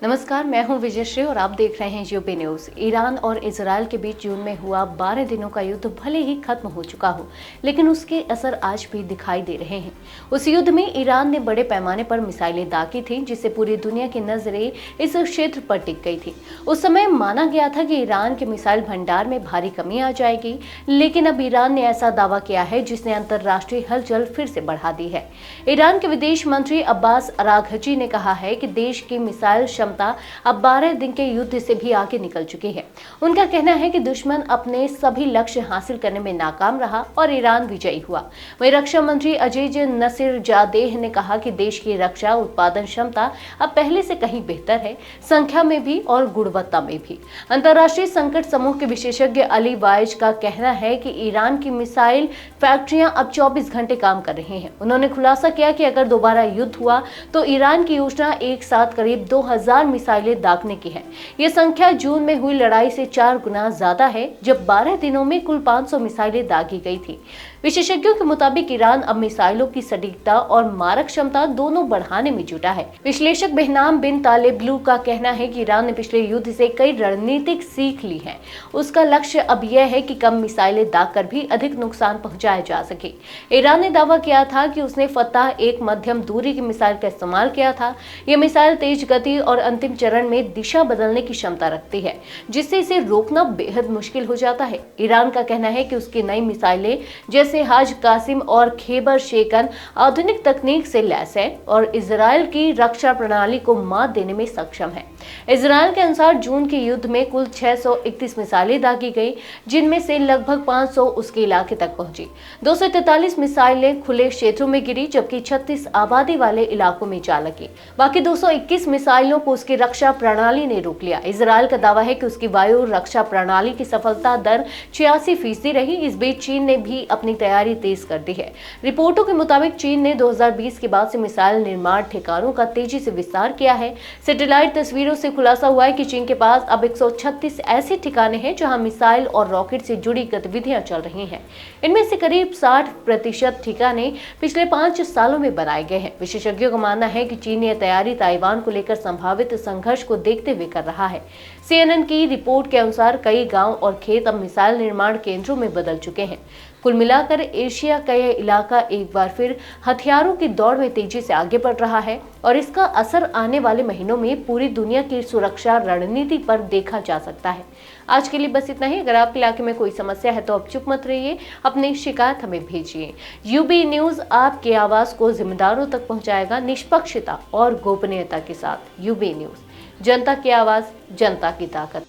नमस्कार, मैं हूं विजयश्री और आप देख रहे हैं यूपी न्यूज। ईरान और इजरायल के बीच जून में हुआ 12 दिनों का युद्ध भले ही खत्म हो चुका हो, लेकिन उसके असर आज भी दिखाई दे रहे हैं। उस युद्ध में ईरान ने बड़े पैमाने पर मिसाइलें दागी थी, जिससे पूरी दुनिया की नजरें इस क्षेत्र पर टिक गई थी। उस समय माना गया था कि ईरान के मिसाइल भंडार में भारी कमी आ जाएगी, लेकिन अब ईरान ने ऐसा दावा किया है जिसने अंतर्राष्ट्रीय हलचल फिर से बढ़ा दी है। ईरान के विदेश मंत्री अब्बास अराघची ने कहा है कि देश की मिसाइल अब 12 दिन के युद्ध से भी आगे निकल चुकी है। उनका कहना है कि दुश्मन अपने सभी लक्ष्य हासिल करने में नाकाम रहा और ईरान विजयी हुआ। वहीं रक्षा मंत्री अजीज नसीरजादेह ने कहा कि देश की रक्षा उत्पादन क्षमता अब पहले से कहीं बेहतर है, संख्या में भी और गुणवत्ता में भी। अंतर्राष्ट्रीय संकट समूह के विशेषज्ञ अली वाइज का कहना है कि ईरान की मिसाइल फैक्ट्रियां अब 24 घंटे काम कर रही हैं। उन्होंने खुलासा किया कि अगर दोबारा युद्ध हुआ तो ईरान की योजना एक साथ करीब 2000 मिसाइलें दागने की है। यह संख्या जून में हुई लड़ाई से 4 गुना ज्यादा है, जब 12 दिनों में कुल 500 मिसाइलें दागी गई थी। विशेषज्ञों के मुताबिक ईरान अब मिसाइलों की सटीकता और मारक क्षमता दोनों बढ़ाने में जुटा है। विश्लेषक बेहनाम बिन तालेब्लू का कहना है कि ईरान ने पिछले युद्ध से कई रणनीतिक सीख ली है। उसका लक्ष्य अब यह है कि कम मिसाइलें दागकर भी अधिक नुकसान पहुंचाया जा सके। ईरान ने दावा किया था कि उसने फतह एक मध्यम दूरी की मिसाइल का इस्तेमाल किया था। यह मिसाइल तेज गति और अंतिम चरण में दिशा बदलने की क्षमता रखती है, जिससे इसे रोकना बेहद मुश्किल हो जाता है। ईरान का कहना है कि उसकी नई मिसाइलें जैसे हाज कासिम और खैबर शेकन आधुनिक तकनीक से लैस है और इजरायल की रक्षा प्रणाली को मात देने में सक्षम है। इजरायल के अनुसार जून के युद्ध में कुल 631 मिसाइलें दागी गई, जिनमें से लगभग 500 उसके इलाके तक पहुंची। 243 मिसाइलें खुले क्षेत्रों में गिरी, जबकि 36 आबादी वाले इलाकों में जा लगी। बाकी 221 मिसाइलों को उसकी रक्षा प्रणाली ने रोक लिया। इजरायल का दावा है कि उसकी वायु रक्षा प्रणाली की सफलता दर 86% रही। इस बीच चीन ने भी अपनी तैयारी तेज कर दी है। रिपोर्टों के मुताबिक चीन ने 2020 के बाद से मिसाइल निर्माण ठिकानों का तेजी से विस्तार किया है। सैटेलाइट तस्वीरों से खुलासा हुआ है कि चीन के पास अब 136 ऐसे ठिकाने हैं जहां मिसाइल और रॉकेट से जुड़ी गतिविधियां चल रही हैं। इनमें से करीब 60% ठिकाने पिछले 5 सालों में बनाए गए हैं। विशेषज्ञों का मानना है कि चीन यह तैयारी ताइवान को लेकर संभावित संघर्ष को देखते हुए कर रहा है। CNN की रिपोर्ट के अनुसार कई गांव और खेत अब मिसाइल निर्माण केंद्रों में बदल चुके हैं। कुल मिलाकर एशिया का यह इलाका एक बार फिर हथियारों की दौड़ में तेजी से आगे बढ़ रहा है और इसका असर आने वाले महीनों में पूरी दुनिया की सुरक्षा रणनीति पर देखा जा सकता है। आज के लिए बस इतना ही। अगर आपके इलाके में कोई समस्या है तो आप चुप मत रहिए, अपनी शिकायत हमें भेजिए। यूबी न्यूज आपकी आवाज को जिम्मेदारों तक पहुंचाएगा, निष्पक्षता और गोपनीयता के साथ। यूबी न्यूज, जनता की आवाज, जनता की ताकत।